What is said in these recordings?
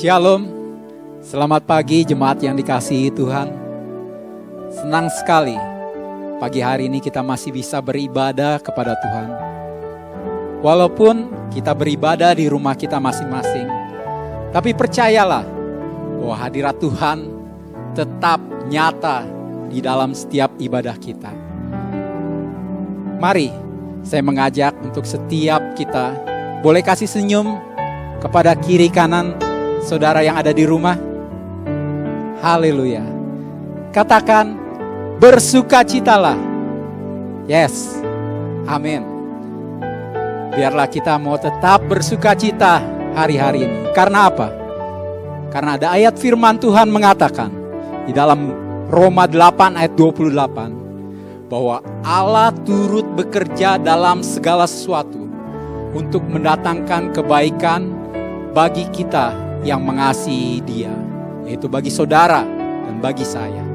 Shalom, selamat pagi jemaat yang dikasihi Tuhan. Senang sekali pagi hari ini kita masih bisa beribadah kepada Tuhan. Walaupun kita beribadah di rumah kita masing-masing, tapi percayalah bahwa hadirat Tuhan tetap nyata di dalam setiap ibadah kita. Mari saya mengajak untuk setiap kita boleh kasih senyum kepada kiri kanan saudara yang ada di rumah. Haleluya. Katakan bersukacitalah. Yes. Amin. Biarlah kita mau tetap bersukacita hari-hari ini. Karena apa? Karena ada ayat firman Tuhan mengatakan di dalam Roma 8 ayat 28 bahwa Allah turut bekerja dalam segala sesuatu untuk mendatangkan kebaikan bagi kita yang mengasihi Dia, yaitu bagi saudara dan bagi saya.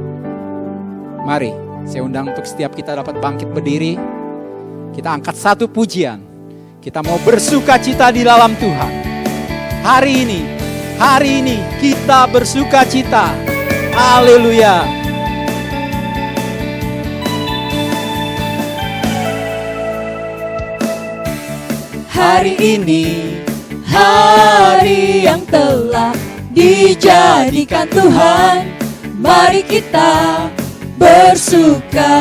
Mari, saya undang untuk setiap kita dapat bangkit berdiri. Kita angkat satu pujian. Kita mau bersukacita di dalam Tuhan. Hari ini kita bersukacita. Haleluya. Hari ini hari yang telah dijadikan Tuhan, mari kita bersuka.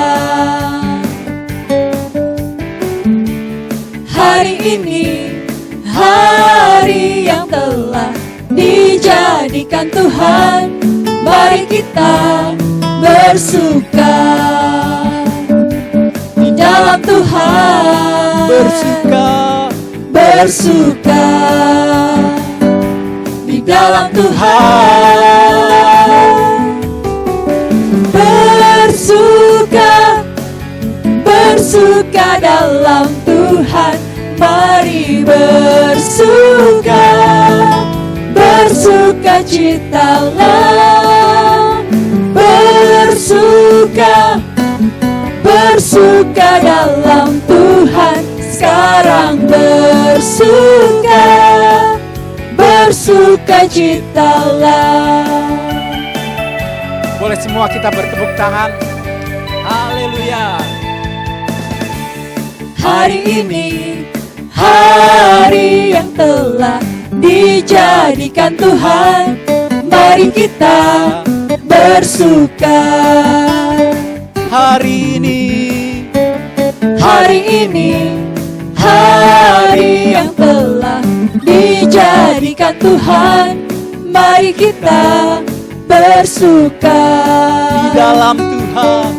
Hari ini hari yang telah dijadikan Tuhan, mari kita bersuka. Di dalam Tuhan bersuka di dalam Tuhan, bersuka dalam Tuhan, mari bersukacitalah, bersuka dalam Tuhan, sekarang bersukacitalah. Boleh semua kita bertepuk tangan. Haleluya. Hari ini hari yang telah dijadikan Tuhan, mari kita bersuka. Hari ini hari yang telah dijadikan Tuhan, mari kita bersuka. Di dalam Tuhan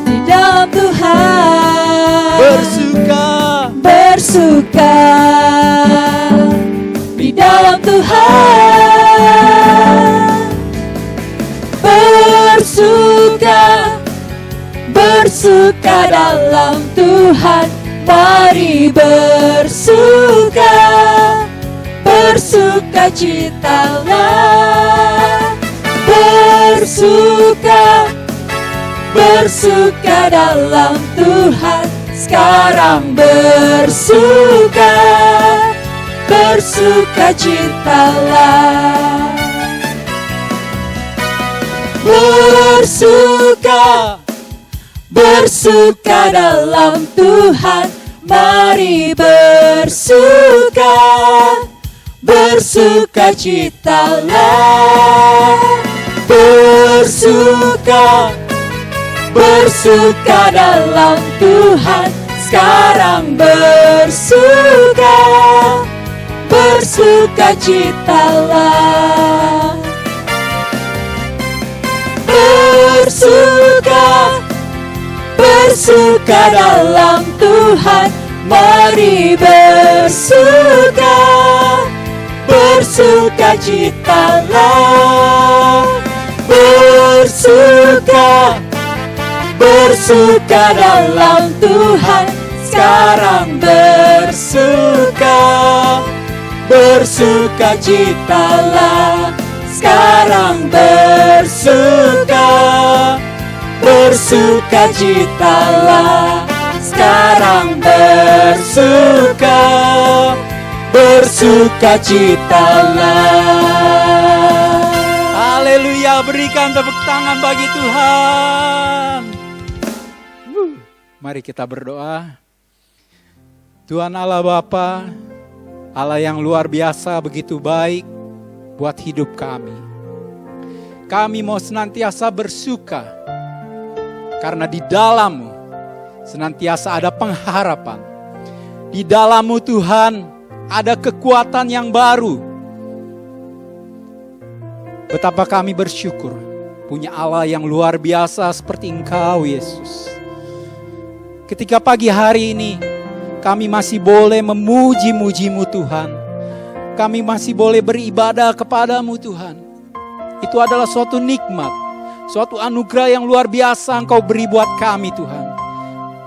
bersuka. Di dalam Tuhan bersuka dalam Tuhan, mari bersukacitalah, bersuka dalam Tuhan, sekarang bersukacitalah. Bersuka dalam Tuhan, mari bersukacitalah, bersuka dalam Tuhan, sekarang bersukacitalah. Bersuka dalam Tuhan, mari bersukacitalah, bersuka dalam Tuhan, sekarang bersukacitalah, sekarang bersukacitalah, sekarang bersukacitalah. Haleluya, berikan tepuk tangan bagi Tuhan. Mari kita berdoa. Tuhan Allah Bapa, Allah yang luar biasa, begitu baik buat hidup kami. Kami mau senantiasa bersuka, karena di dalam-Mu senantiasa ada pengharapan. Di dalam-Mu Tuhan ada kekuatan yang baru. Betapa kami bersyukur punya Allah yang luar biasa seperti Engkau Yesus. Ketika pagi hari ini kami masih boleh memuji-muji-Mu Tuhan. Kami masih boleh beribadah kepada-Mu Tuhan. Itu adalah suatu nikmat, suatu anugerah yang luar biasa Engkau beri buat kami Tuhan.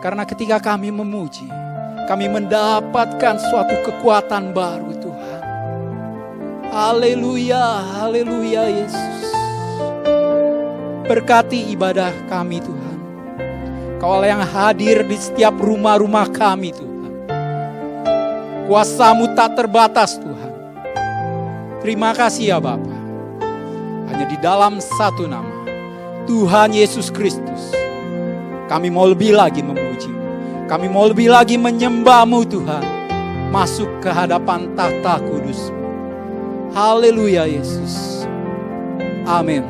Karena ketika kami memuji, kami mendapatkan suatu kekuatan baru Tuhan. Haleluya, haleluya Yesus. Berkati ibadah kami Tuhan. Kau Allah yang hadir di setiap rumah-rumah kami Tuhan. Kuasa-Mu tak terbatas Tuhan. Terima kasih ya Bapa. Hanya di dalam satu nama, Tuhan Yesus Kristus, kami mau lebih lagi memuji-Mu. Kami mau lebih lagi menyembah-Mu Tuhan. Masuk ke hadapan tahta kudus-Mu. Haleluya Yesus. Amin.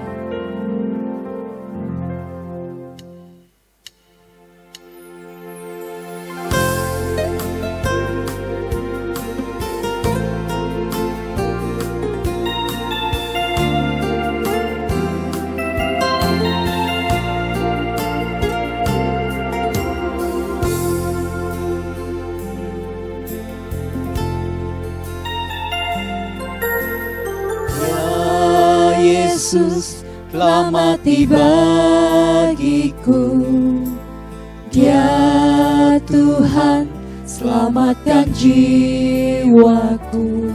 Yesus telah mati bagiku. Dia Tuhan selamatkan jiwaku.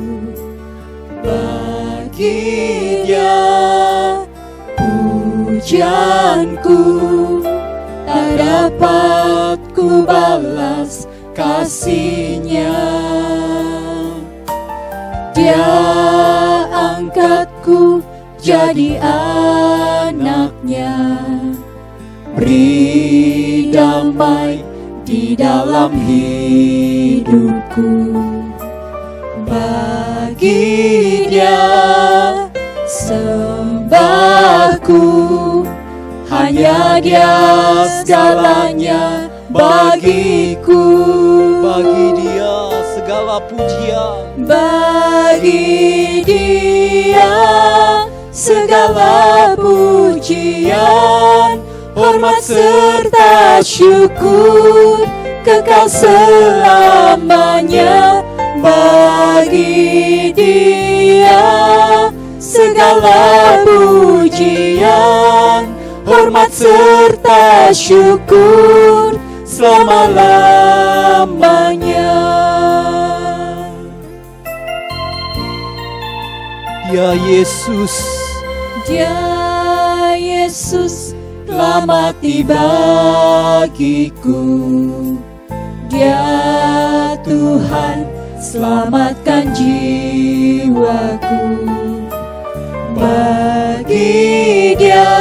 Bagi Dia pujianku, tak dapat ku balas kasih-Nya. Dia angkatku jadi anak-Nya, beri damai di dalam hidupku. Bagi Dia sembahku, hanya Dia segalanya bagiku. Bagi Dia segala pujian. Bagi Dia segala pujian, hormat serta syukur, kekal selamanya. Bagi Dia segala pujian, hormat serta syukur, selama-lamanya. Ya Yesus, Dia Yesus telah mati bagiku. Dia Tuhan selamatkan jiwaku. Bagi Dia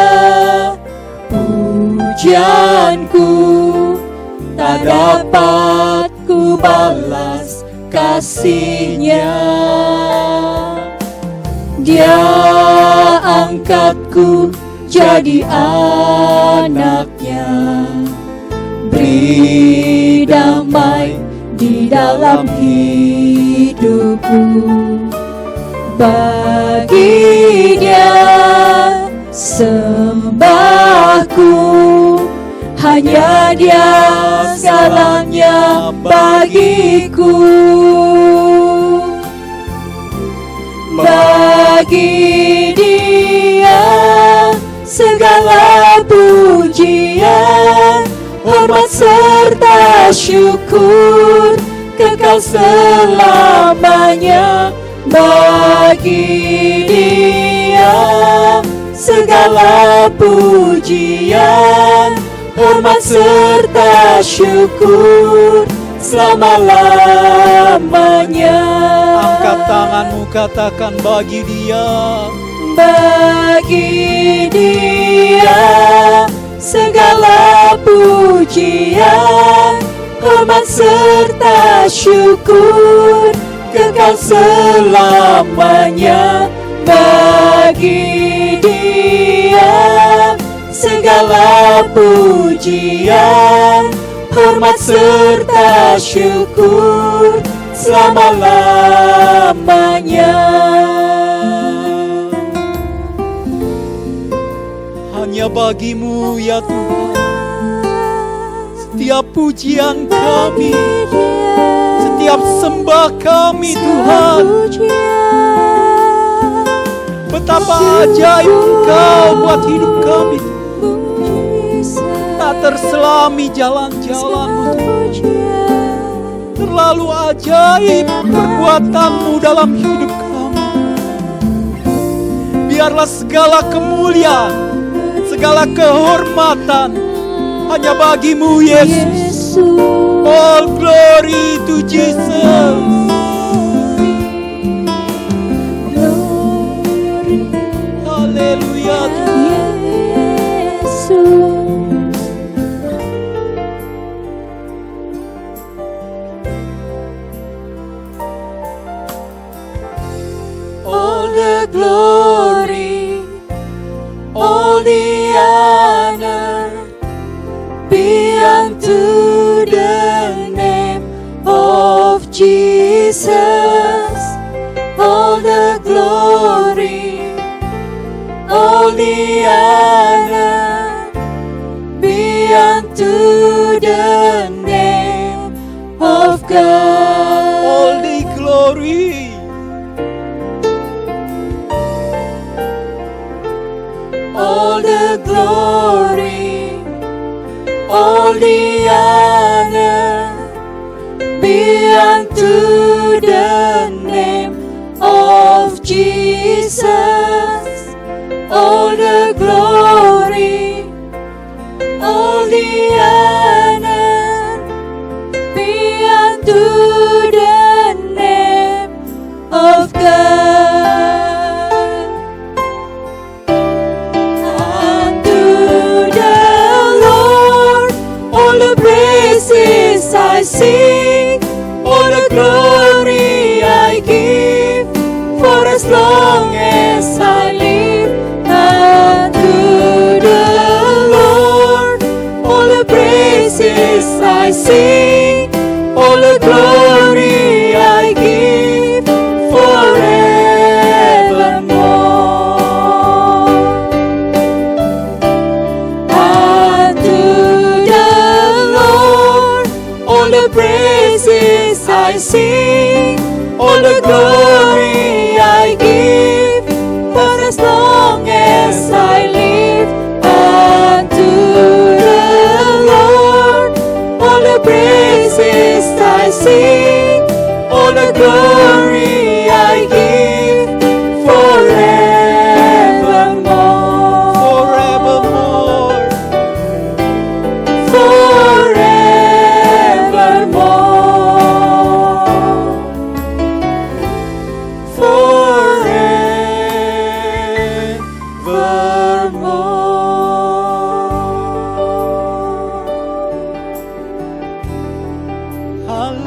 pujianku, tak dapat ku balas kasih-Nya. Dia angkatku jadi anak-Nya, beri damai di dalam hidupku. Bagi Dia sembahku, hanya Dia segalanya bagiku. Bagi Dia segala pujian, hormat serta syukur, kekal selamanya. Bagi Dia segala pujian, hormat serta syukur, selama-lamanya. Angkat tanganmu, katakan bagi Dia. Bagi Dia segala pujian, hormat serta syukur kekal selamanya. Bagi Dia segala pujian, hormat serta syukur selama-lamanya. Hanya bagi-Mu ya Tuhan setiap pujian kami, setiap sembah kami Tuhan. Betapa ajaib Engkau buat hidup kami. Tak terselami jalan-jalan-Mu Tuhan. Terlalu ajaib perbuatan-Mu dalam hidup kami. Biarlah segala kemuliaan, segala kehormatan hanya bagi-Mu Yesus. All glory to Jesus. Haleluya Yesus. All the glory, all the honor be unto the name of Jesus. All the glory, all the honor be unto the name of God. all the glory. All the glory, all the honor be unto the name of Jesus. All the glory, all the honor be unto the name of God. Unto the Lord all the praises I sing, all the glory I give, for as long as I live. Unto the Lord all the praises I sing, all the glory I give forevermore. Unto the Lord all the praises I sing, all the glory I give, for as long as I live. Unto the Lord all the praises I sing, all the glory I give forevermore.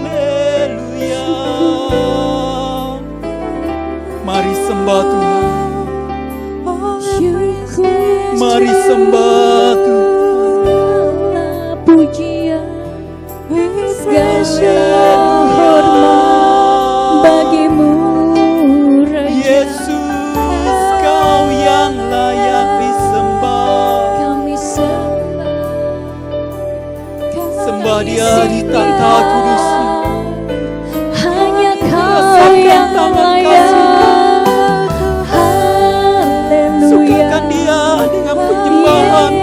Haleluya. Mari sembah Tuhan. Mari sembah Tuhan. Pujian segala hormat bagimu Raja. Yesus, Kau yang layak disembah. Kami sembah, Sembah Dia di tata kudus-Nya. hanya Kau Rasakan yang tangan layak. kasih. Haleluya. Sukakan Dia dengan penyembahan.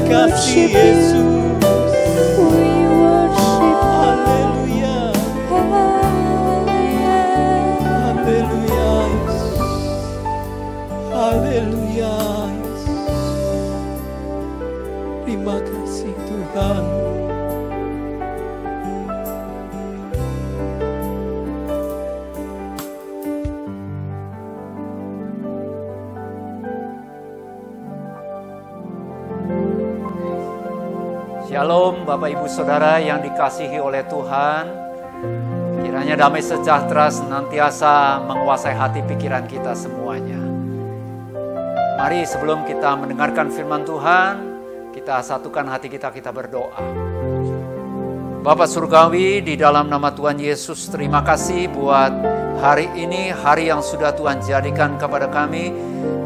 kasih Yesus. We worship. Haleluya. Haleluya. Haleluya. Haleluya. Terima kasih Tuhan. Shalom Bapak Ibu Saudara yang dikasihi oleh Tuhan. Kiranya damai sejahtera senantiasa menguasai hati pikiran kita semuanya. Mari sebelum kita mendengarkan firman Tuhan, kita satukan hati kita berdoa. Bapa Surgawi, di dalam nama Tuhan Yesus, terima kasih buat hari ini, hari yang sudah Tuhan jadikan kepada kami.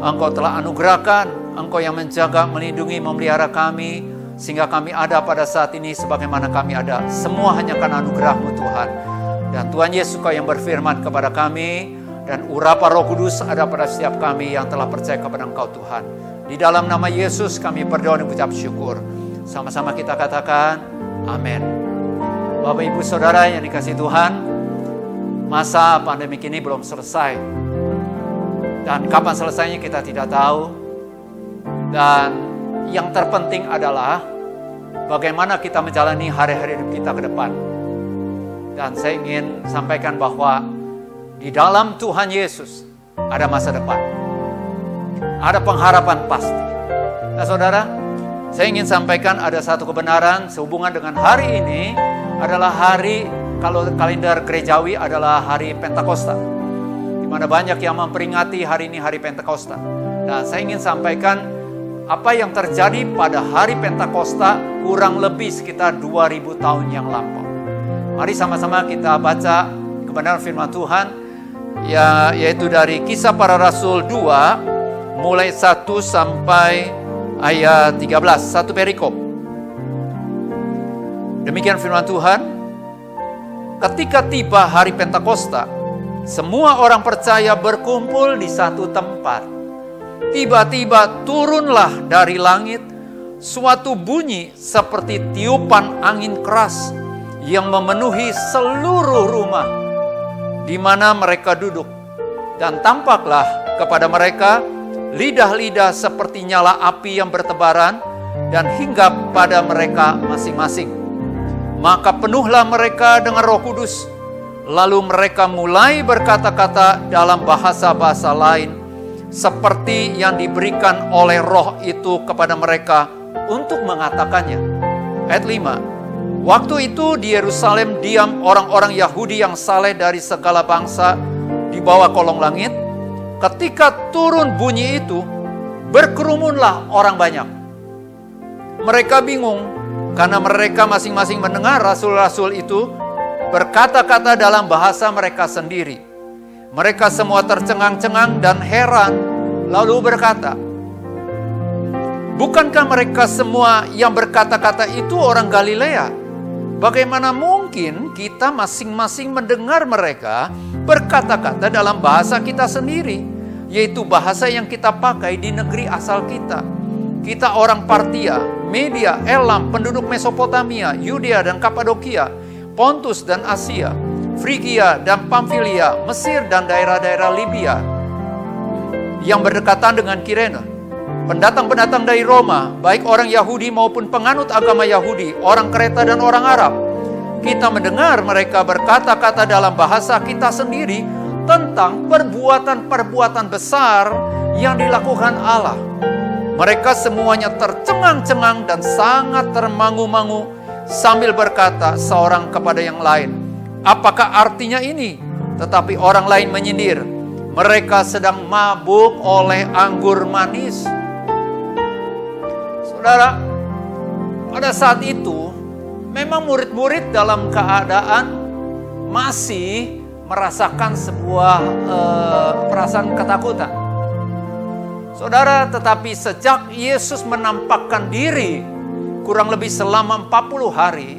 Engkau telah anugerahkan, Engkau yang menjaga, melindungi, memelihara kami, sehingga kami ada pada saat ini sebagaimana kami ada. Semua hanya karena anugerah-Mu Tuhan. Dan Tuhan Yesus Kau yang berfirman kepada kami, dan urapan Roh Kudus ada pada setiap kami yang telah percaya kepada Engkau Tuhan. Di dalam nama Yesus kami berdoa dan mengucap syukur. Sama-sama kita katakan, amin. Bapak Ibu Saudara yang dikasihi Tuhan, masa pandemi ini belum selesai. Dan kapan selesainya kita tidak tahu. Dan yang terpenting adalah bagaimana kita menjalani hari-hari hidup kita ke depan. Dan saya ingin sampaikan bahwa di dalam Tuhan Yesus ada masa depan. Ada pengharapan pasti. Nah saudara, saya ingin sampaikan ada satu kebenaran sehubungan dengan hari ini adalah hari, kalau kalender gerejawi adalah hari Pentakosta. Di mana banyak yang memperingati hari ini hari Pentakosta. Nah saya ingin sampaikan apa yang terjadi pada hari Pentakosta kurang lebih sekitar 2000 tahun yang lampau. Mari sama-sama kita baca kebenaran firman Tuhan, yaitu dari Kisah Para Rasul 2, mulai 1 sampai ayat 13, satu perikop. Demikian firman Tuhan. Ketika tiba hari Pentakosta, semua orang percaya berkumpul di satu tempat. Tiba-tiba turunlah dari langit suatu bunyi seperti tiupan angin keras yang memenuhi seluruh rumah di mana mereka duduk. Dan tampaklah kepada mereka lidah-lidah seperti nyala api yang bertebaran dan hinggap pada mereka masing-masing. Maka penuhlah mereka dengan Roh Kudus. Lalu mereka mulai berkata-kata dalam bahasa-bahasa lain seperti yang diberikan oleh Roh itu kepada mereka untuk mengatakannya. Ayat 5. Waktu itu di Yerusalem diam orang-orang Yahudi yang saleh dari segala bangsa di bawah kolong langit. Ketika turun bunyi itu, berkerumunlah orang banyak. Mereka bingung karena mereka masing-masing mendengar rasul-rasul itu berkata-kata dalam bahasa mereka sendiri. Mereka semua tercengang-cengang dan heran, lalu berkata, bukankah mereka semua yang berkata-kata itu orang Galilea? Bagaimana mungkin kita masing-masing mendengar mereka berkata-kata dalam bahasa kita sendiri, yaitu bahasa yang kita pakai di negeri asal kita. Kita orang Partia, Media, Elam, penduduk Mesopotamia, Yudea dan Kapadokia, Pontus dan Asia, Frigia dan Pamfilia, Mesir dan daerah-daerah Libya yang berdekatan dengan Kirene. Pendatang-pendatang dari Roma, baik orang Yahudi maupun penganut agama Yahudi, orang Kreta dan orang Arab. Kita mendengar mereka berkata-kata dalam bahasa kita sendiri tentang perbuatan-perbuatan besar yang dilakukan Allah. Mereka semuanya tercengang-cengang dan sangat termangu-mangu sambil berkata seorang kepada yang lain, apakah artinya ini? Tetapi orang lain menyindir, mereka sedang mabuk oleh anggur manis. Saudara, pada saat itu memang murid-murid dalam keadaan masih merasakan sebuah perasaan ketakutan. Saudara, tetapi sejak Yesus menampakkan diri kurang lebih selama 40 hari,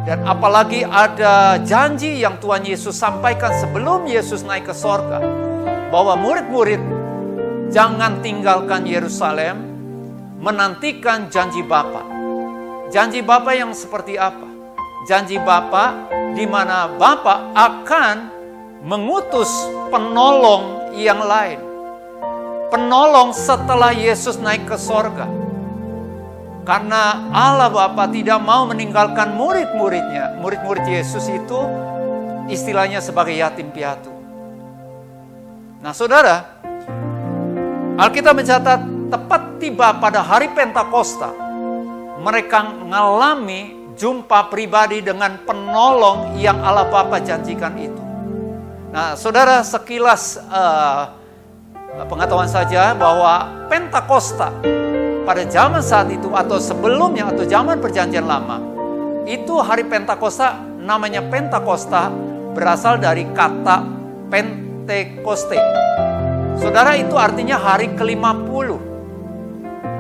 dan apalagi ada janji yang Tuhan Yesus sampaikan sebelum Yesus naik ke sorga, bahwa murid-murid jangan tinggalkan Yerusalem, menantikan janji Bapa. Janji Bapa yang seperti apa? Janji Bapa di mana Bapa akan mengutus penolong yang lain. Penolong setelah Yesus naik ke sorga. Karena Allah Bapa tidak mau meninggalkan murid-muridnya. Murid-murid Yesus itu istilahnya sebagai yatim piatu. Nah saudara, Alkitab mencatat tepat tiba pada hari Pentakosta, mereka mengalami jumpa pribadi dengan penolong yang Allah Bapa janjikan itu. Nah saudara, sekilas pengetahuan saja bahwa Pentakosta pada zaman saat itu atau sebelumnya atau zaman perjanjian lama, itu hari Pentakosta namanya Pentakosta berasal dari kata Pentekoste. Saudara, itu artinya hari ke-50.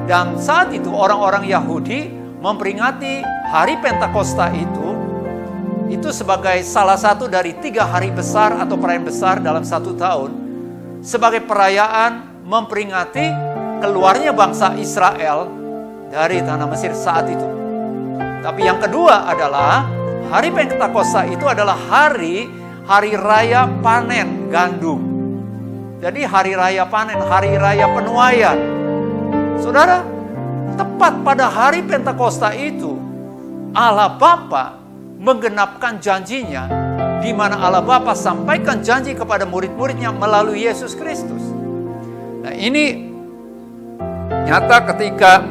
Dan saat itu orang-orang Yahudi memperingati hari Pentakosta itu sebagai salah satu dari 3 hari besar atau perayaan besar dalam 1 tahun, sebagai perayaan memperingati keluarnya bangsa Israel dari tanah Mesir saat itu. Tapi yang kedua adalah hari Pentakosta itu adalah hari raya panen gandum. Jadi hari raya panen, hari raya penuaian. Saudara, tepat pada hari Pentakosta itu Allah Bapa menggenapkan janjinya, di mana Allah Bapa sampaikan janji kepada murid-muridnya melalui Yesus Kristus. Nah ini nyata ketika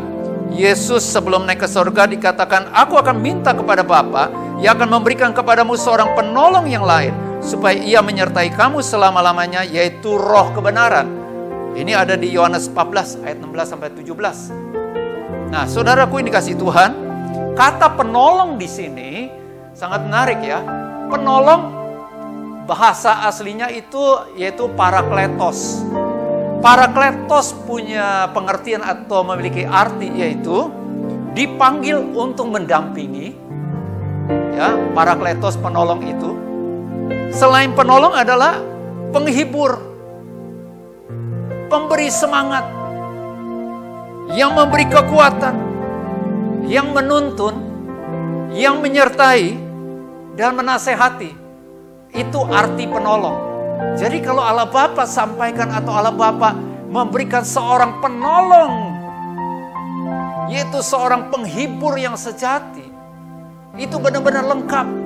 Yesus sebelum naik ke surga dikatakan, aku akan minta kepada Bapa, ia akan memberikan kepadamu seorang penolong yang lain, supaya ia menyertai kamu selama-lamanya, yaitu roh kebenaran. Ini ada di Yohanes 14 ayat 16-17. Nah saudaraku yang dikasihi Tuhan, kata penolong di sini sangat menarik ya. Penolong bahasa aslinya itu yaitu parakletos. Parakletos punya pengertian atau memiliki arti yaitu dipanggil untuk mendampingi. Ya, parakletos penolong itu. Selain penolong adalah penghibur, pemberi semangat, yang memberi kekuatan, yang menuntun, yang menyertai dan menasehati. Itu arti penolong. Jadi kalau Allah Bapa sampaikan atau Allah Bapa memberikan seorang penolong, yaitu seorang penghibur yang sejati, itu benar-benar lengkap.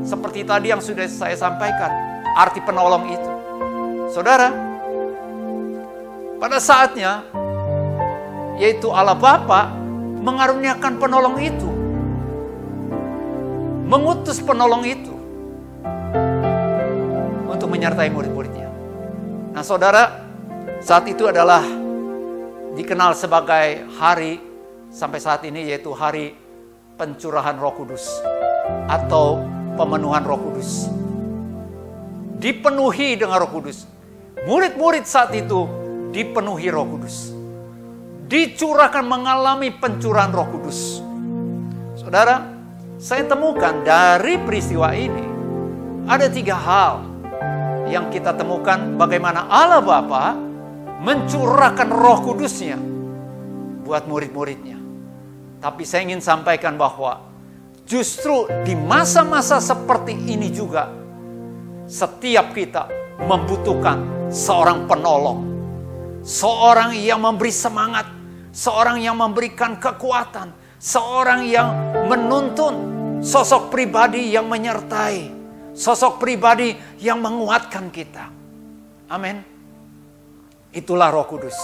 Seperti tadi yang sudah saya sampaikan, arti penolong itu. Saudara, pada saatnya, yaitu Allah Bapa mengaruniakan penolong itu, mengutus penolong itu untuk menyertai murid-muridnya. Nah saudara, saat itu adalah dikenal sebagai hari sampai saat ini, yaitu hari pencurahan Roh Kudus atau pemenuhan Roh Kudus. Dipenuhi dengan Roh Kudus. Murid-murid saat itu dipenuhi Roh Kudus. Dicurahkan, mengalami pencurahan Roh Kudus. Saudara, saya temukan dari peristiwa ini ada 3 hal yang kita temukan bagaimana Allah Bapa mencurahkan Roh Kudusnya buat murid-muridnya. Tapi saya ingin sampaikan bahwa justru di masa-masa seperti ini juga setiap kita membutuhkan seorang penolong, seorang yang memberi semangat, seorang yang memberikan kekuatan, seorang yang menuntun, sosok pribadi yang menyertai, sosok pribadi yang menguatkan kita. Amin. Itulah Roh Kudus.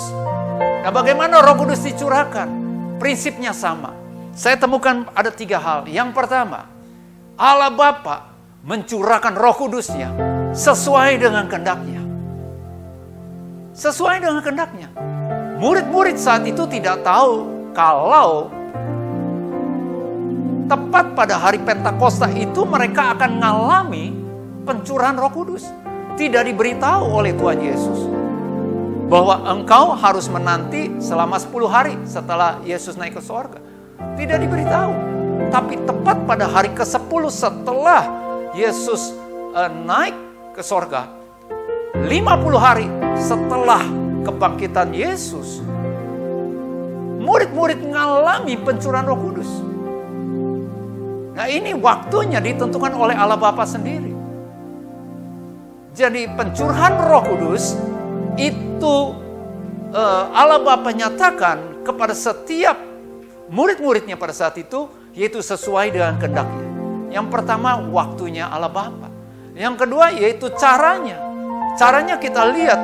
Nah, bagaimana Roh Kudus dicurahkan? Prinsipnya sama. Saya temukan ada 3 hal. Yang pertama, Allah Bapa mencurahkan Roh Kudusnya sesuai dengan kehendaknya. Sesuai dengan kehendaknya. Murid-murid saat itu tidak tahu kalau tepat pada hari Pentakosta itu mereka akan mengalami pencurahan Roh Kudus. Tidak diberitahu oleh Tuhan Yesus bahwa engkau harus menanti selama 10 hari setelah Yesus naik ke surga. Tidak diberitahu. Tapi tepat pada hari ke-10 setelah Yesus naik ke surga, 50 hari setelah kebangkitan Yesus, murid-murid mengalami pencurahan Roh Kudus. Nah, ini waktunya ditentukan oleh Allah Bapa sendiri. Jadi pencurahan Roh Kudus itu Allah Bapa nyatakan kepada setiap murid-muridnya pada saat itu, yaitu sesuai dengan kehendaknya. Yang pertama, waktunya Allah Bapa. Yang kedua, yaitu caranya. Caranya kita lihat,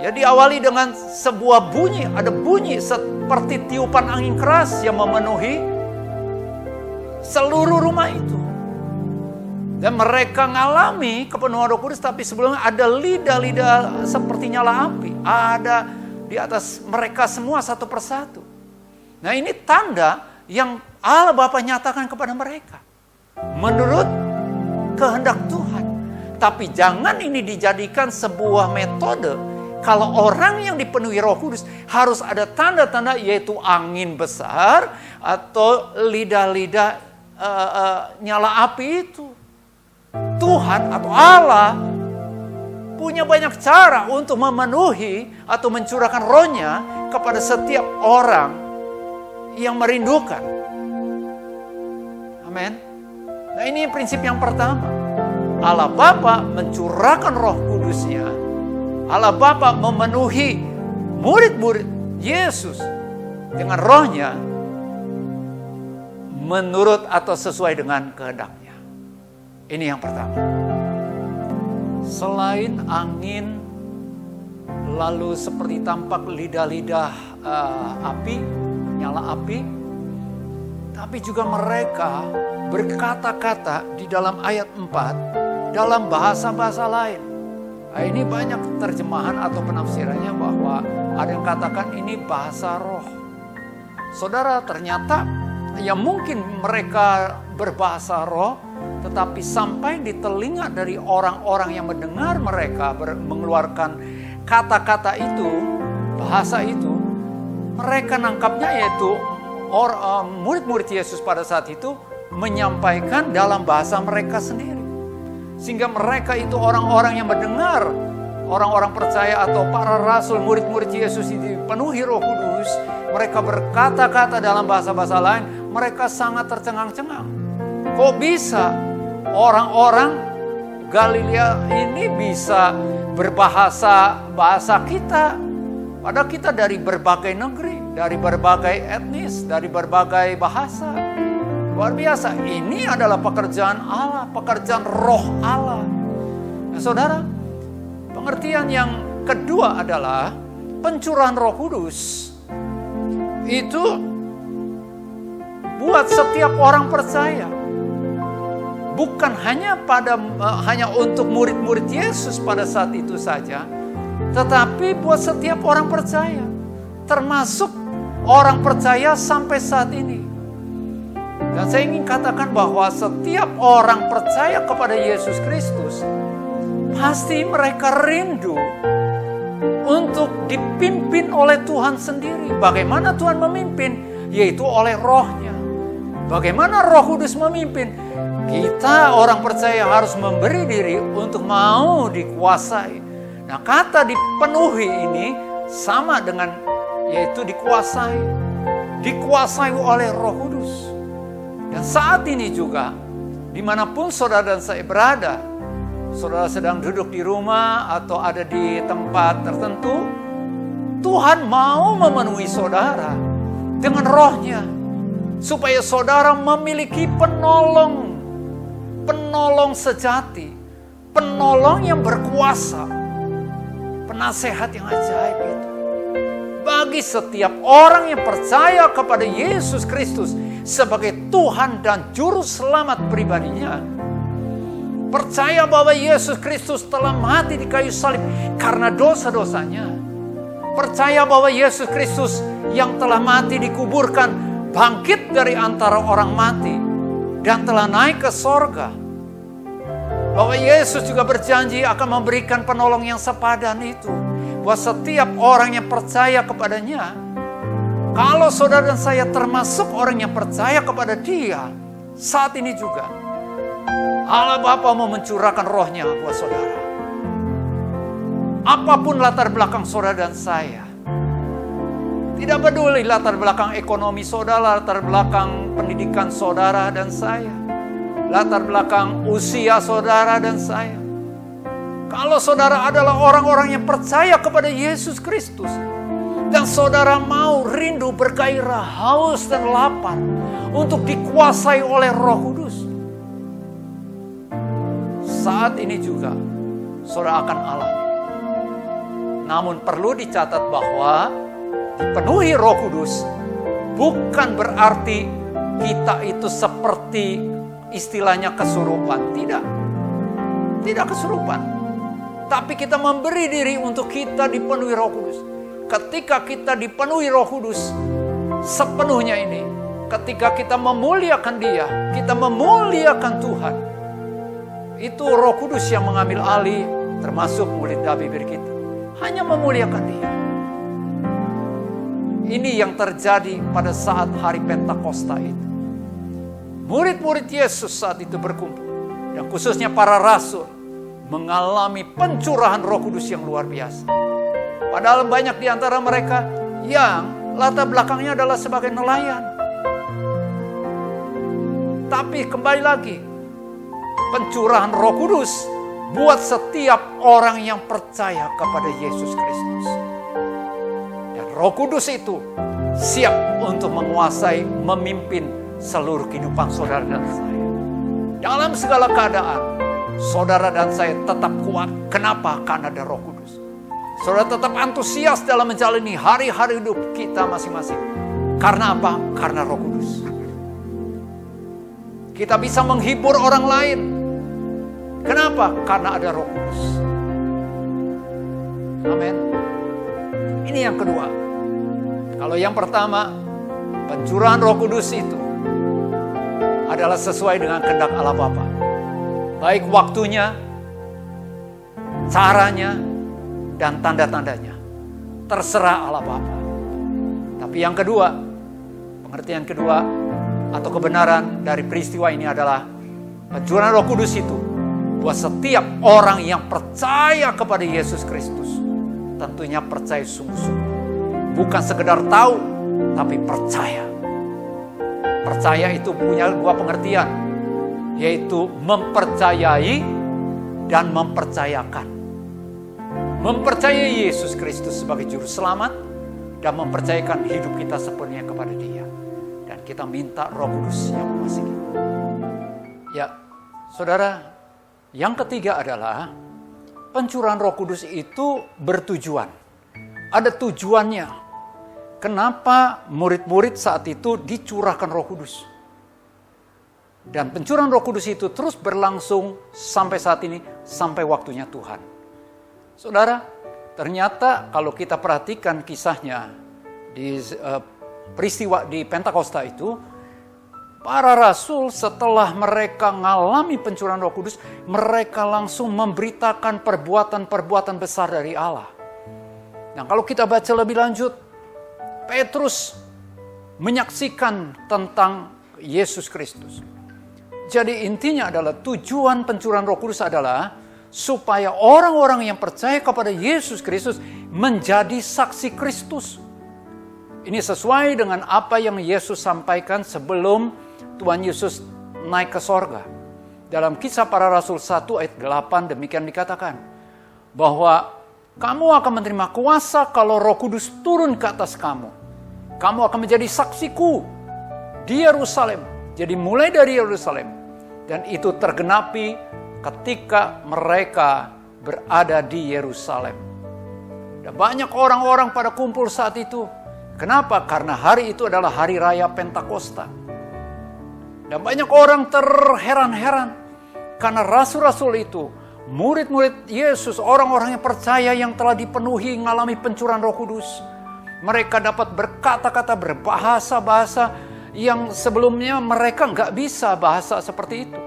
ya, diawali dengan sebuah bunyi. Ada bunyi seperti tiupan angin keras yang memenuhi seluruh rumah itu. Dan mereka mengalami kepenuhan Roh Kudus, tapi sebelumnya ada lidah-lidah seperti nyala api. Ada di atas mereka semua satu persatu. Nah, ini tanda yang Allah Bapa nyatakan kepada mereka. Menurut kehendak Tuhan. Tapi jangan ini dijadikan sebuah metode. Kalau orang yang dipenuhi Roh Kudus harus ada tanda-tanda, yaitu angin besar atau lidah-lidah nyala api itu. Tuhan atau Allah punya banyak cara untuk memenuhi atau mencurahkan rohnya kepada setiap orang yang merindukan. Amin. Nah, ini prinsip yang pertama. Allah Bapa mencurahkan Roh Kudusnya. Allah Bapa memenuhi murid-murid Yesus dengan rohnya menurut atau sesuai dengan kehendaknya. Ini yang pertama. Selain angin, lalu seperti tampak lidah-lidah api, nyala api, tapi juga mereka berkata-kata di dalam ayat 4 dalam bahasa-bahasa lain. Nah, ini banyak terjemahan atau penafsirannya bahwa ada yang katakan ini bahasa roh. Saudara, ternyata ya mungkin mereka berbahasa roh, tetapi sampai di telinga dari orang-orang yang mendengar mereka mengeluarkan kata-kata itu, bahasa itu, mereka nangkapnya yaitu murid-murid Yesus pada saat itu menyampaikan dalam bahasa mereka sendiri. Sehingga mereka itu orang-orang yang mendengar, orang-orang percaya atau para rasul, murid-murid Yesus itu dipenuhi Roh Kudus, mereka berkata-kata dalam bahasa-bahasa lain, mereka sangat tercengang-cengang. Kok bisa orang-orang Galilea ini bisa berbahasa kita? Padahal kita dari berbagai negeri, dari berbagai etnis, dari berbagai bahasa. Luar biasa, ini adalah pekerjaan Allah, pekerjaan roh Allah. Nah, saudara, pengertian yang kedua adalah pencurahan Roh Kudus. Itu buat setiap orang percaya. Bukan hanya hanya untuk murid-murid Yesus pada saat itu saja, tetapi buat setiap orang percaya, termasuk orang percaya sampai saat ini. Dan saya ingin katakan bahwa setiap orang percaya kepada Yesus Kristus, pasti mereka rindu untuk dipimpin oleh Tuhan sendiri. Bagaimana Tuhan memimpin? Yaitu oleh rohnya. Bagaimana Roh Kudus memimpin? Kita orang percaya harus memberi diri untuk mau dikuasai. Nah, kata dipenuhi ini sama dengan yaitu dikuasai. Dikuasai oleh Roh Kudus. Dan saat ini juga, dimanapun saudara dan saya berada, saudara sedang duduk di rumah atau ada di tempat tertentu, Tuhan mau memenuhi saudara dengan rohnya, supaya saudara memiliki penolong sejati, penolong yang berkuasa, penasehat yang ajaib itu. Bagi setiap orang yang percaya kepada Yesus Kristus sebagai Tuhan dan Juru Selamat pribadinya, percaya bahwa Yesus Kristus telah mati di kayu salib karena dosa-dosanya, percaya bahwa Yesus Kristus yang telah mati dikuburkan, bangkit dari antara orang mati, dan telah naik ke sorga, bahwa Yesus juga berjanji akan memberikan penolong yang sepadan itu buat setiap orang yang percaya kepadanya. Kalau saudara dan saya termasuk orang yang percaya kepada Dia, saat ini juga Allah Bapa mau mencurahkan rohnya buat saudara. Apapun latar belakang saudara dan saya, Tidak peduli latar belakang ekonomi saudara, latar belakang pendidikan saudara dan saya, latar belakang usia saudara dan saya. Kalau saudara adalah orang-orang yang percaya kepada Yesus Kristus, dan saudara mau rindu, bergairah, haus dan lapar untuk dikuasai oleh Roh Kudus, saat ini juga saudara akan alami. Namun perlu dicatat bahwa dipenuhi Roh Kudus bukan berarti kita itu seperti istilahnya kesurupan. Tidak kesurupan. Tapi kita memberi diri untuk kita dipenuhi Roh Kudus. Ketika kita dipenuhi Roh Kudus sepenuhnya ini, ketika kita memuliakan Dia, kita memuliakan Tuhan, itu Roh Kudus yang mengambil alih, termasuk mulut dan bibir kita. Hanya memuliakan Dia. Ini yang terjadi pada saat hari Pentakosta itu. Murid-murid Yesus saat itu berkumpul, dan khususnya para rasul, mengalami pencurahan Roh Kudus yang luar biasa. Padahal banyak di antara mereka yang latar belakangnya adalah sebagai nelayan. Tapi kembali lagi, pencurahan Roh Kudus buat setiap orang yang percaya kepada Yesus Kristus. Dan Roh Kudus itu siap untuk menguasai, memimpin seluruh kehidupan saudara dan saya. Dalam segala keadaan, saudara dan saya tetap kuat. Kenapa? Karena ada Roh Kudus. Saudara tetap antusias dalam menjalani hari-hari hidup kita masing-masing. Karena apa? Karena Roh Kudus. Kita bisa menghibur orang lain. Kenapa? Karena ada Roh Kudus. Amin. Ini yang kedua. Kalau yang pertama, pencurahan Roh Kudus itu adalah sesuai dengan kehendak Allah Bapa. Baik waktunya, caranya, dan tanda-tandanya. Terserah Allah Bapa. Tapi yang kedua, pengertian kedua atau kebenaran dari peristiwa ini adalah pencurahan Roh Kudus itu buat setiap orang yang percaya kepada Yesus Kristus. Tentunya percaya sungguh-sungguh. Bukan sekedar tahu, tapi percaya. Percaya itu punya dua pengertian, yaitu mempercayai dan mempercayakan. Mempercayai Yesus Kristus sebagai juru selamat dan mempercayakan hidup kita sepenuhnya kepada Dia. Dan kita minta Roh Kudus yang menguasai kita. Ya, saudara, yang ketiga adalah pencurahan Roh Kudus itu bertujuan. Ada tujuannya. Kenapa murid-murid saat itu dicurahkan Roh Kudus? Dan pencurahan Roh Kudus itu terus berlangsung sampai saat ini, sampai waktunya Tuhan. Saudara, ternyata kalau kita perhatikan kisahnya di peristiwa di Pentakosta itu, para rasul setelah mereka mengalami pencurahan Roh Kudus, mereka langsung memberitakan perbuatan-perbuatan besar dari Allah. Nah, kalau kita baca lebih lanjut, Petrus menyaksikan tentang Yesus Kristus. Jadi intinya adalah tujuan pencurahan Roh Kudus adalah supaya orang-orang yang percaya kepada Yesus Kristus menjadi saksi Kristus. Ini sesuai dengan apa yang Yesus sampaikan sebelum Tuhan Yesus naik ke sorga. Dalam Kisah Para Rasul 1 ayat 8 demikian dikatakan, bahwa kamu akan menerima kuasa kalau Roh Kudus turun ke atas kamu. Kamu akan menjadi saksiku di Yerusalem. Jadi mulai dari Yerusalem. Dan itu tergenapi ketika mereka berada di Yerusalem. Dan banyak orang-orang pada kumpul saat itu. Kenapa? Karena hari itu adalah hari raya Pentakosta. Dan banyak orang terheran-heran. Karena rasul-rasul itu, murid-murid Yesus, orang-orang yang percaya yang telah dipenuhi mengalami pencurahan Roh Kudus. Mereka dapat berkata-kata, berbahasa-bahasa yang sebelumnya mereka nggak bisa bahasa seperti itu.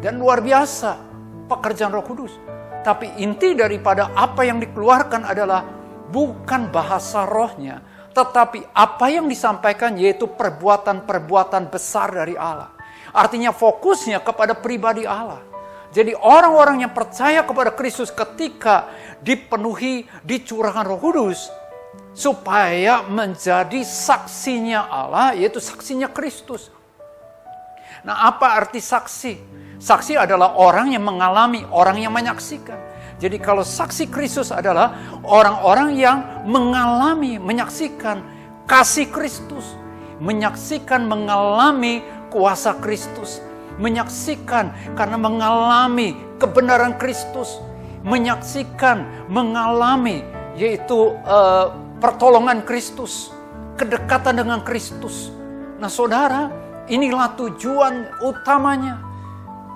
Dan luar biasa pekerjaan Roh Kudus. Tapi inti daripada apa yang dikeluarkan adalah bukan bahasa rohnya, tetapi apa yang disampaikan yaitu perbuatan-perbuatan besar dari Allah. Artinya fokusnya kepada pribadi Allah. Jadi orang-orang yang percaya kepada Kristus ketika dipenuhi, dicurahkan Roh Kudus, supaya menjadi saksinya Allah, yaitu saksinya Kristus. Nah, apa arti saksi? Saksi adalah orang yang mengalami, orang yang menyaksikan. Jadi kalau saksi Kristus adalah orang-orang yang mengalami, menyaksikan kasih Kristus, menyaksikan, mengalami kuasa Kristus, menyaksikan karena mengalami kebenaran Kristus, menyaksikan, mengalami yaitu pertolongan Kristus, kedekatan dengan Kristus. Nah, saudara, inilah tujuan utamanya.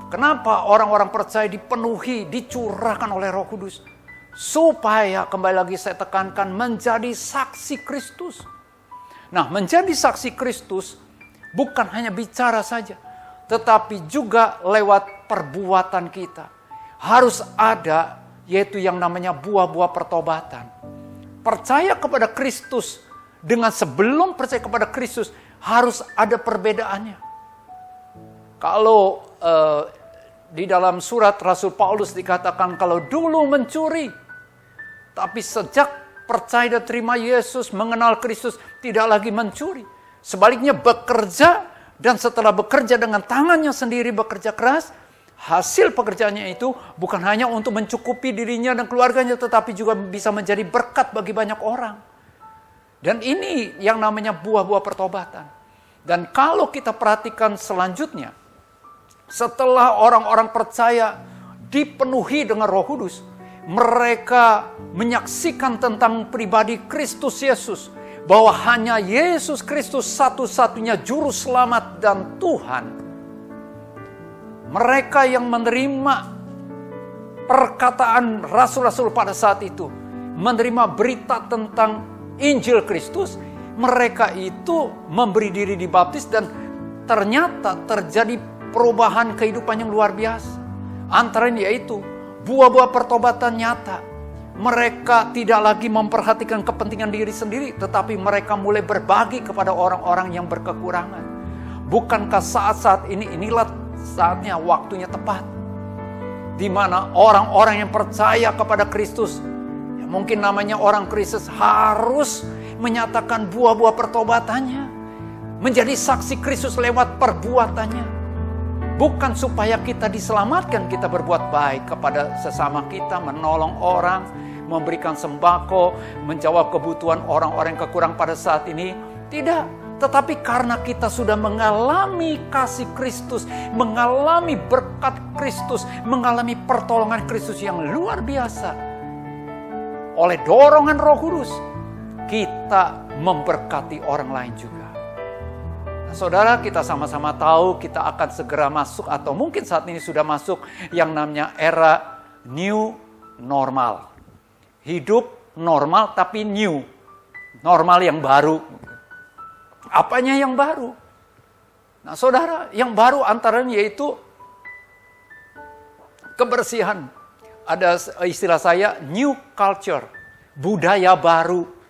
Kenapa orang-orang percaya dipenuhi, dicurahkan oleh Roh Kudus? Supaya, kembali lagi saya tekankan, menjadi saksi Kristus. Nah, menjadi saksi Kristus bukan hanya bicara saja, tetapi juga lewat perbuatan kita. Harus ada, yaitu yang namanya buah-buah pertobatan. Percaya kepada Kristus dengan sebelum percaya kepada Kristus harus ada perbedaannya. Kalau di dalam surat Rasul Paulus dikatakan kalau dulu mencuri, tapi sejak percaya dan terima Yesus, mengenal Kristus, tidak lagi mencuri. Sebaliknya bekerja, dan setelah bekerja dengan tangannya sendiri bekerja keras, hasil pekerjaannya itu bukan hanya untuk mencukupi dirinya dan keluarganya, tetapi juga bisa menjadi berkat bagi banyak orang. Dan ini yang namanya buah-buah pertobatan. Dan kalau kita perhatikan selanjutnya, setelah orang-orang percaya dipenuhi dengan Roh Kudus, mereka menyaksikan tentang pribadi Kristus Yesus, bahwa hanya Yesus Kristus satu-satunya juru selamat dan Tuhan. Mereka yang menerima perkataan rasul-rasul pada saat itu, menerima berita tentang Injil Kristus, mereka itu memberi diri dibaptis dan ternyata terjadi perubahan kehidupan yang luar biasa. Antara ini yaitu buah-buah pertobatan nyata. Mereka tidak lagi memperhatikan kepentingan diri sendiri, tetapi mereka mulai berbagi kepada orang-orang yang berkekurangan. Bukankah saat-saat ini, inilah saatnya, waktunya tepat, di mana orang-orang yang percaya kepada Kristus, ya mungkin namanya orang Kristus, harus menyatakan buah-buah pertobatannya, menjadi saksi Kristus lewat perbuatannya. Bukan supaya kita diselamatkan, kita berbuat baik kepada sesama kita, menolong orang, memberikan sembako, menjawab kebutuhan orang-orang yang kekurang pada saat ini. Tidak, tetapi karena kita sudah mengalami kasih Kristus, mengalami berkat Kristus, mengalami pertolongan Kristus yang luar biasa. Oleh dorongan Roh Kudus, kita memberkati orang lain juga. Saudara, kita sama-sama tahu kita akan segera masuk, atau mungkin saat ini sudah masuk, yang namanya era new normal. Hidup normal tapi new. Normal yang baru. Apanya yang baru? Nah, saudara, yang baru antaranya yaitu kebersihan. Ada istilah saya, new culture. Budaya baru.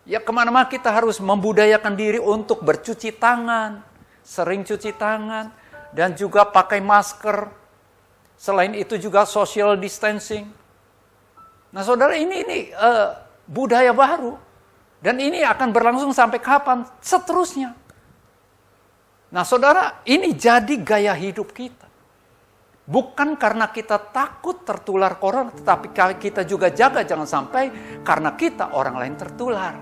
Ya, kemana-mana kita harus membudayakan diri untuk bercuci tangan, sering cuci tangan, dan juga pakai masker. Selain itu juga social distancing. Nah, saudara, ini budaya baru. Dan ini akan berlangsung sampai kapan? Seterusnya. Nah, saudara, ini jadi gaya hidup kita. Bukan karena kita takut tertular corona, tetapi kita juga jaga jangan sampai karena kita orang lain tertular.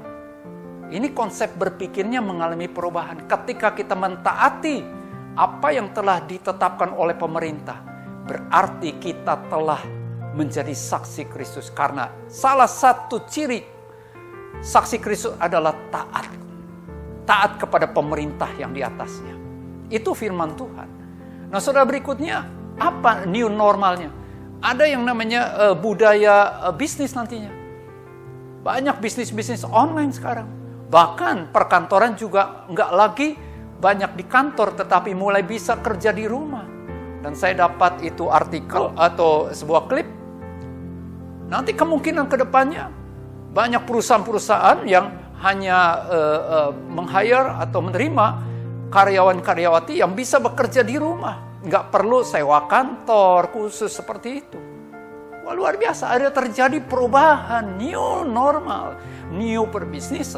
Ini konsep berpikirnya mengalami perubahan. Ketika kita mentaati apa yang telah ditetapkan oleh pemerintah, berarti kita telah menjadi saksi Kristus. Karena salah satu ciri saksi Kristus adalah taat. Taat kepada pemerintah yang di atasnya. Itu firman Tuhan. Nah, saudara, berikutnya, apa new normalnya? Ada yang namanya budaya bisnis nantinya. Banyak bisnis-bisnis online sekarang. Bahkan perkantoran juga nggak lagi banyak di kantor, tetapi mulai bisa kerja di rumah. Dan saya dapat itu artikel atau sebuah klip. Nanti kemungkinan ke depannya banyak perusahaan-perusahaan yang hanya meng-hire atau menerima karyawan-karyawati yang bisa bekerja di rumah. Nggak perlu sewa kantor khusus seperti itu. Wah, luar biasa, ada terjadi perubahan, new normal, new business,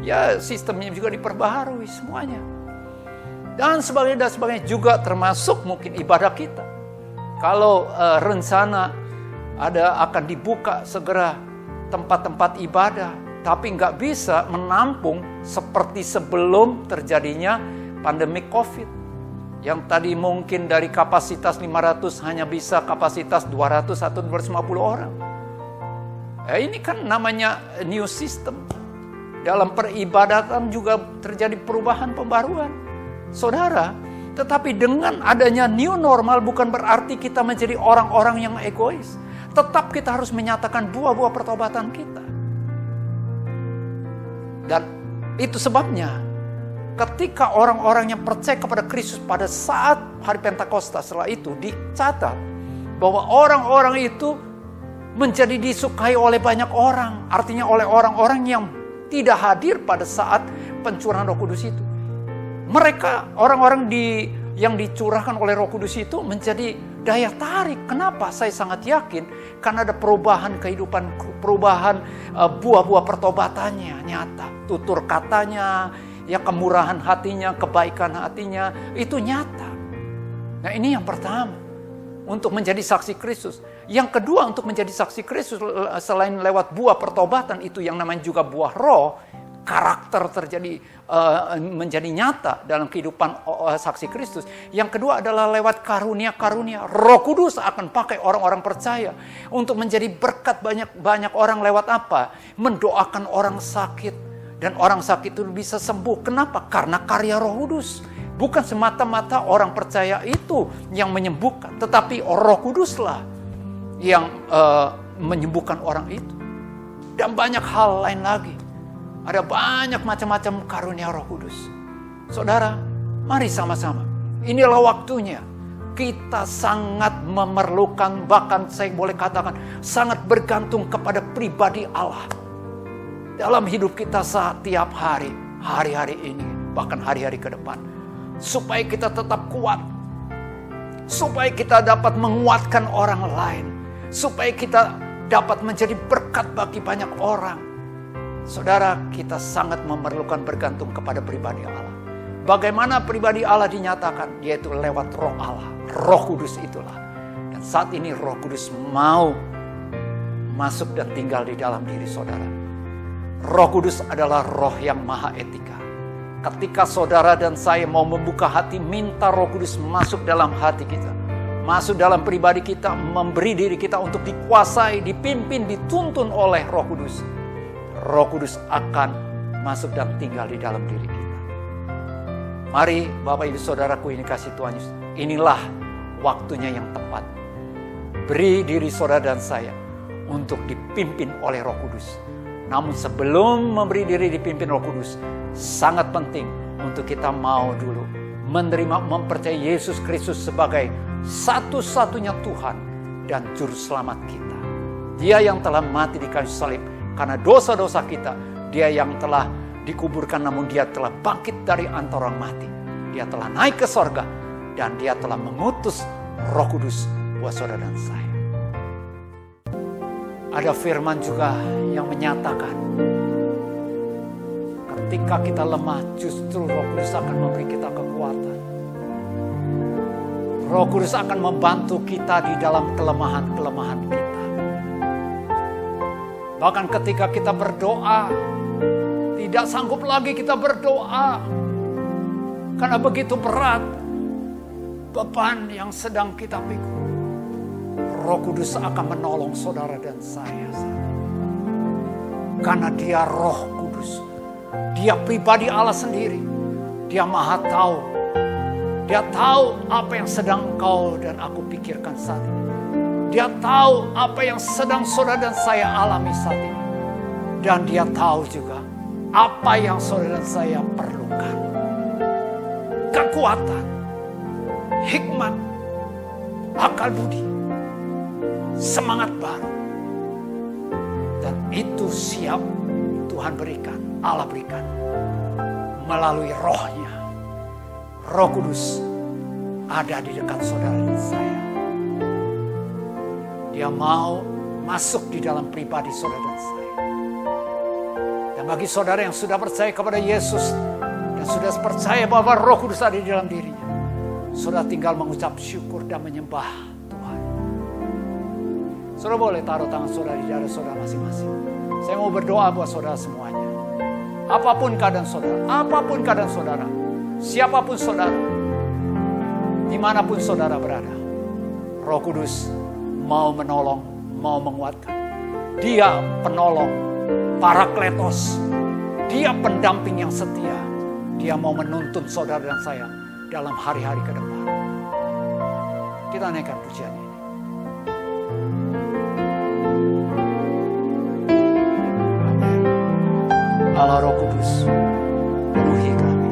ya sistemnya juga diperbaharui semuanya. Dan sebagainya juga termasuk mungkin ibadah kita. Kalau rencana akan dibuka segera tempat-tempat ibadah, tapi nggak bisa menampung seperti sebelum terjadinya pandemi COVID. Yang tadi mungkin dari kapasitas 500 hanya bisa kapasitas 200 atau 250 orang. Ini kan namanya new system. Dalam peribadatan juga terjadi perubahan pembaruan. Saudara, tetapi dengan adanya new normal bukan berarti kita menjadi orang-orang yang egois. Tetap kita harus menyatakan buah-buah pertobatan kita. Dan itu sebabnya ketika orang-orang yang percaya kepada Kristus pada saat hari Pentakosta, setelah itu dicatat bahwa orang-orang itu menjadi disukai oleh banyak orang. Artinya oleh orang-orang yang tidak hadir pada saat pencurahan Roh Kudus itu. Mereka, orang-orang yang dicurahkan oleh Roh Kudus itu menjadi daya tarik. Kenapa? Saya sangat yakin karena ada perubahan kehidupan, perubahan buah-buah pertobatannya nyata. Tutur katanya, ya kemurahan hatinya, kebaikan hatinya, itu nyata. Nah ini yang pertama, untuk menjadi saksi Kristus. Yang kedua untuk menjadi saksi Kristus, selain lewat buah pertobatan, itu yang namanya juga buah roh, karakter menjadi nyata dalam kehidupan saksi Kristus. Yang kedua adalah lewat karunia-karunia. Roh Kudus akan pakai orang-orang percaya untuk menjadi berkat banyak orang lewat apa? Mendoakan orang sakit. Dan orang sakit itu bisa sembuh. Kenapa? Karena karya Roh Kudus. Bukan semata-mata orang percaya itu yang menyembuhkan. Tetapi Roh Kuduslah yang menyembuhkan orang itu. Dan banyak hal lain lagi. Ada banyak macam-macam karunia Roh Kudus. Saudara, mari sama-sama. Inilah waktunya. Kita sangat memerlukan, bahkan saya boleh katakan, sangat bergantung kepada pribadi Allah. Dalam hidup kita setiap hari, hari-hari ini, bahkan hari-hari ke depan. Supaya kita tetap kuat. Supaya kita dapat menguatkan orang lain. Supaya kita dapat menjadi berkat bagi banyak orang. Saudara, kita sangat memerlukan bergantung kepada pribadi Allah. Bagaimana pribadi Allah dinyatakan? Yaitu lewat roh Allah. Roh Kudus itulah. Dan saat ini Roh Kudus mau masuk dan tinggal di dalam diri saudara. Roh Kudus adalah roh yang maha etika. Ketika saudara dan saya mau membuka hati, minta Roh Kudus masuk dalam hati kita. Masuk dalam pribadi kita, memberi diri kita untuk dikuasai, dipimpin, dituntun oleh Roh Kudus. Roh Kudus akan masuk dan tinggal di dalam diri kita. Mari Bapak Ibu Saudaraku ini kasih Tuhan Yesus. Inilah waktunya yang tepat. Beri diri saudara dan saya untuk dipimpin oleh Roh Kudus. Namun sebelum memberi diri dipimpin Roh Kudus, sangat penting untuk kita mau dulu mempercayai Yesus Kristus sebagai satu-satunya Tuhan dan Juru Selamat kita. Dia yang telah mati di kayu salib karena dosa-dosa kita. Dia yang telah dikuburkan namun dia telah bangkit dari antara orang mati. Dia telah naik ke sorga dan dia telah mengutus Roh Kudus buat saudara dan saya. Ada firman juga yang menyatakan ketika kita lemah justru Roh Kudus akan memberi kita kekuatan. Roh Kudus akan membantu kita di dalam kelemahan-kelemahan kita. Bahkan ketika kita berdoa, tidak sanggup lagi kita berdoa karena begitu berat beban yang sedang kita pikul. Roh Kudus akan menolong saudara dan saya. Karena dia Roh Kudus. Dia pribadi Allah sendiri. Dia maha tahu. Dia tahu apa yang sedang kau dan aku pikirkan saat ini. Dia tahu apa yang sedang saudara dan saya alami saat ini. Dan dia tahu juga apa yang saudara dan saya perlukan. Kekuatan, hikmat, akal budi, semangat baru. Dan itu siap Tuhan berikan, Allah berikan melalui rohnya. Roh Kudus ada di dekat saudara dan saya. Dia mau masuk di dalam pribadi saudara dan saya. Dan bagi saudara yang sudah percaya kepada Yesus dan sudah percaya bahwa Roh Kudus ada di dalam dirinya, saudara tinggal mengucap syukur dan menyembah Tuhan. Saudara boleh taruh tangan saudara di dada saudara masing-masing. Saya mau berdoa buat saudara semuanya. Apapun keadaan saudara, siapapun saudara, dimanapun saudara berada, Roh Kudus mau menolong, mau menguatkan. Dia penolong, Parakletos. Dia pendamping yang setia. Dia mau menuntun saudara dan saya dalam hari-hari ke depan. Kita naikkan pujian ini. Amin. Allah Roh Kudus, penuhi kami.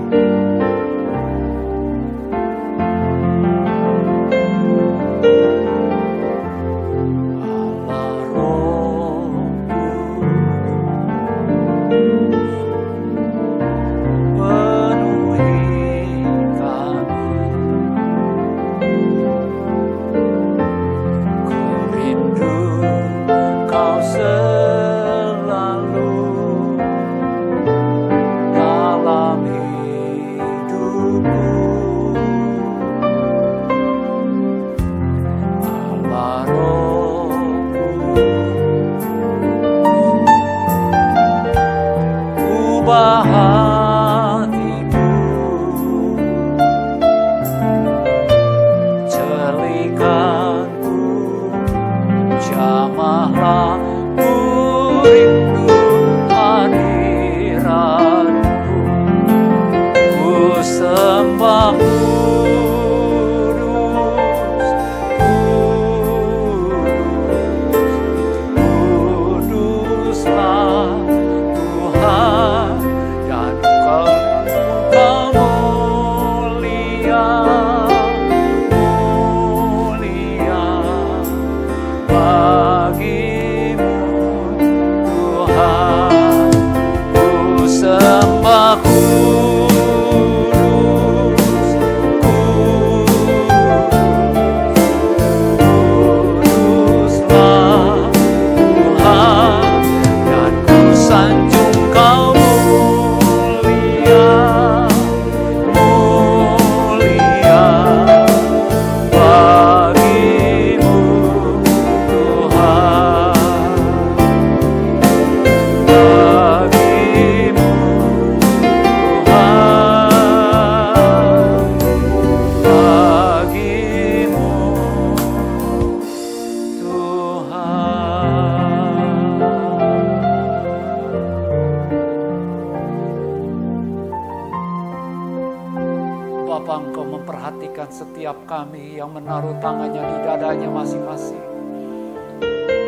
Kami yang menaruh tangannya di dadanya masing-masing.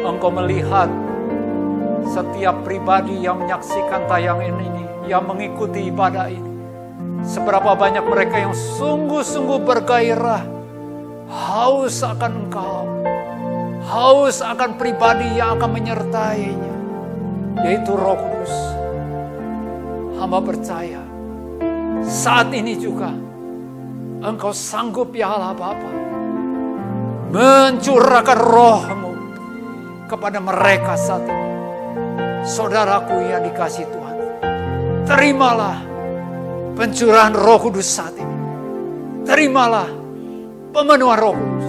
Engkau melihat setiap pribadi yang menyaksikan tayangan ini, yang mengikuti ibadah ini. Seberapa banyak mereka yang sungguh-sungguh bergairah, haus akan Engkau, haus akan pribadi yang akan menyertainya, yaitu Roh Kudus. Hamba percaya saat ini juga Engkau sanggup ya Allah Bapa mencurahkan Roh-Mu kepada mereka saat ini. Saudaraku yang dikasihi Tuhan, terimalah pencurahan Roh Kudus saat ini. Terimalah pemenuhan Roh Kudus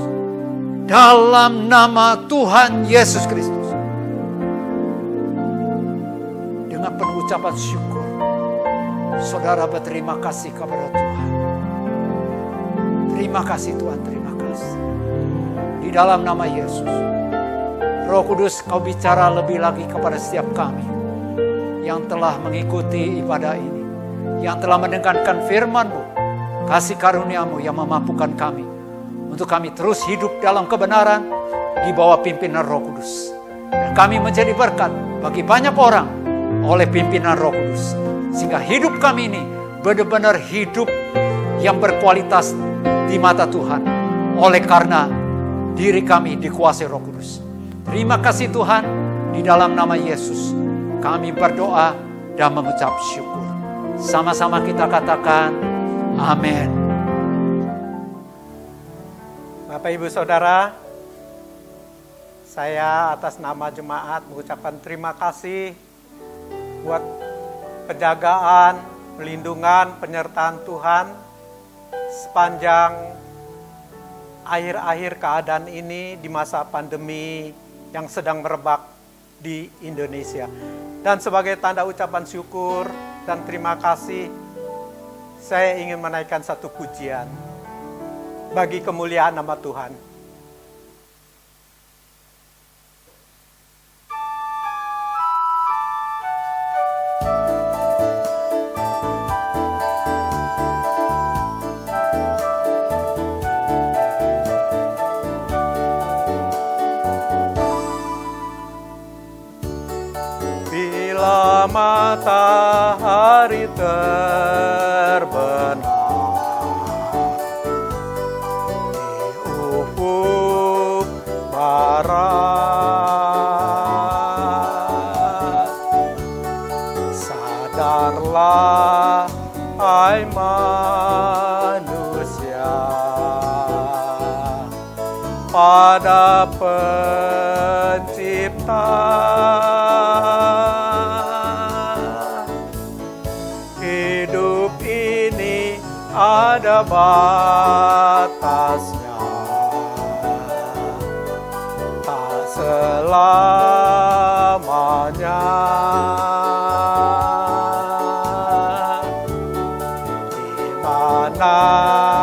dalam nama Tuhan Yesus Kristus. Dengan penuh ucapan syukur, saudara berterima kasih kepada Tuhan. Terima kasih Tuhan, terima kasih. Di dalam nama Yesus, Roh Kudus, Kau bicara lebih lagi kepada setiap kami yang telah mengikuti ibadah ini, yang telah mendengarkan firman-Mu, kasih karunia-Mu yang memampukan kami untuk kami terus hidup dalam kebenaran di bawah pimpinan Roh Kudus. Dan kami menjadi berkat bagi banyak orang oleh pimpinan Roh Kudus, sehingga hidup kami ini benar-benar hidup yang berkualitas di mata Tuhan, oleh karena diri kami dikuasai Roh Kudus. Terima kasih Tuhan, di dalam nama Yesus kami berdoa dan mengucap syukur. Sama-sama kita katakan amin. Bapak Ibu Saudara, Saya atas nama jemaat mengucapkan terima kasih buat penjagaan, pelindungan, penyertaan Tuhan sepanjang akhir-akhir keadaan ini di masa pandemi yang sedang merebak di Indonesia. Dan sebagai tanda ucapan syukur dan terima kasih, saya ingin menaikkan satu pujian bagi kemuliaan nama Tuhan. Bila matahari terbenam di ufuk barat, sadarlah hai manusia pada Pencipta. Hidup ini ada batasnya, tak selamanya. Di manakah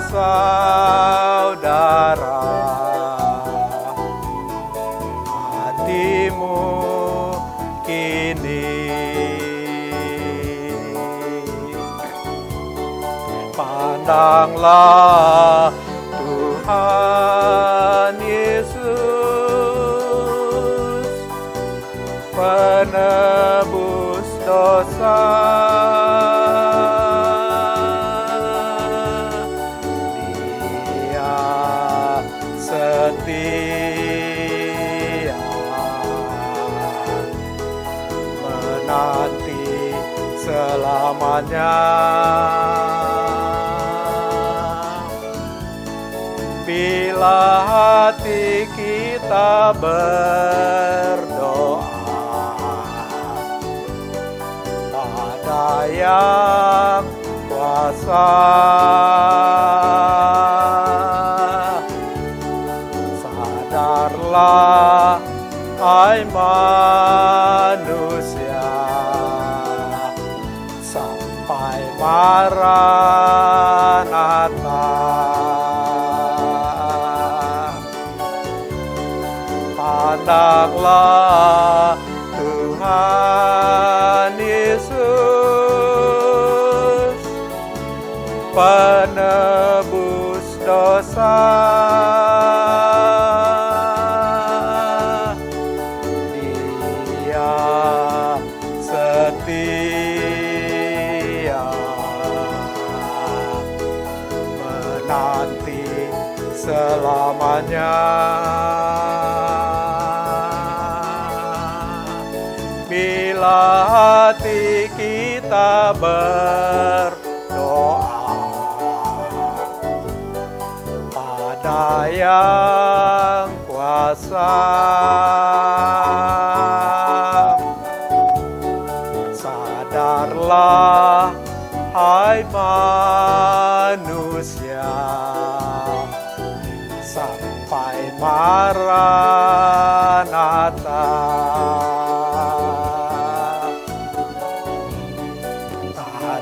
saudara hatimu kini? Pandanglah Tuhan Yesus, penebus dosa. Dia setia menanti selamanya. Bila hati kita berdoa, pada yang kuasa, sadarlah hai manusia, sampai Maranatha. Pandanglah Tuhan Yesus, penebus dosa. Dia setia menanti selamanya. Bila hati kita berdoa pada yang kuasa, sadarlah hai manusia, sampai Maranatha.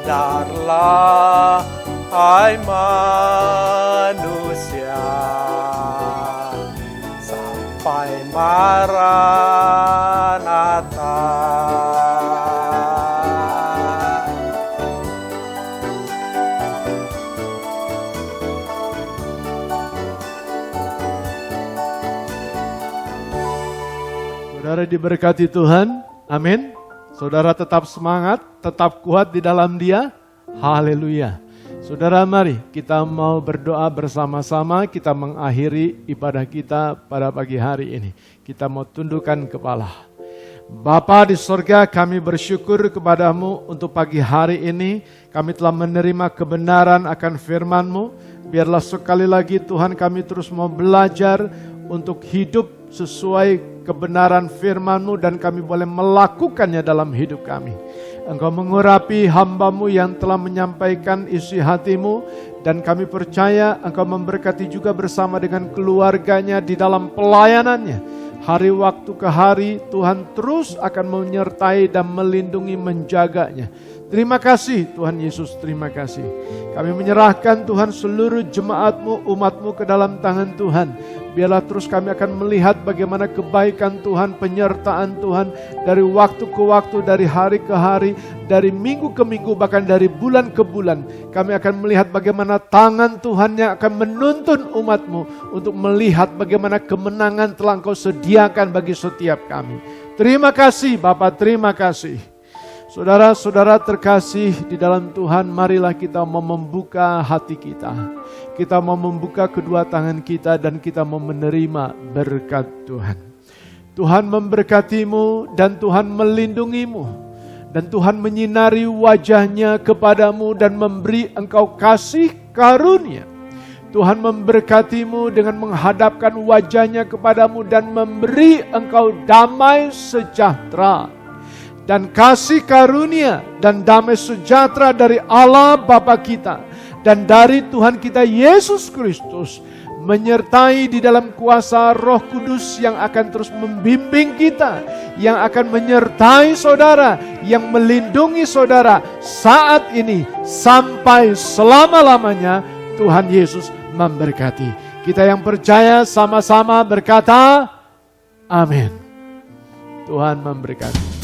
Sadarlah hai manusia, sampai Maranatha. Saudara diberkati Tuhan, amin. Saudara tetap semangat, tetap kuat di dalam Dia. Haleluya. Saudara, mari kita mau berdoa bersama-sama. Kita mengakhiri ibadah kita pada pagi hari ini. Kita mau tundukkan kepala. Bapa di sorga, kami bersyukur kepadamu untuk pagi hari ini. Kami telah menerima kebenaran akan firman-Mu. Biarlah sekali lagi Tuhan kami terus mau belajar untuk hidup sesuai kebenaran firman-Mu dan kami boleh melakukannya dalam hidup kami. Engkau mengurapi hamba-Mu yang telah menyampaikan isi hati-Mu, dan kami percaya Engkau memberkati juga bersama dengan keluarganya di dalam pelayanannya. Hari waktu ke hari Tuhan terus akan menyertai dan melindungi, menjaganya. Terima kasih Tuhan Yesus, terima kasih. Kami menyerahkan Tuhan seluruh jemaat-Mu, umat-Mu ke dalam tangan Tuhan. Biarlah terus kami akan melihat bagaimana kebaikan Tuhan, penyertaan Tuhan dari waktu ke waktu, dari hari ke hari, dari minggu ke minggu, bahkan dari bulan ke bulan. Kami akan melihat bagaimana tangan Tuhan yang akan menuntun umat-Mu untuk melihat bagaimana kemenangan telah Engkau sediakan bagi setiap kami. Terima kasih Bapa, terima kasih. Saudara-saudara terkasih di dalam Tuhan, marilah kita mau membuka hati kita. Kita mau membuka kedua tangan kita dan kita mau menerima berkat Tuhan. Tuhan memberkatimu dan Tuhan melindungimu. Dan Tuhan menyinari wajahnya kepadamu dan memberi engkau kasih karunia. Tuhan memberkatimu dengan menghadapkan wajahnya kepadamu dan memberi engkau damai sejahtera. Dan kasih karunia dan damai sejahtera dari Allah Bapa kita dan dari Tuhan kita Yesus Kristus menyertai di dalam kuasa Roh Kudus yang akan terus membimbing kita, yang akan menyertai saudara, yang melindungi saudara saat ini sampai selama-lamanya. Tuhan Yesus memberkati. Kita yang percaya sama-sama berkata, amin. Tuhan memberkati.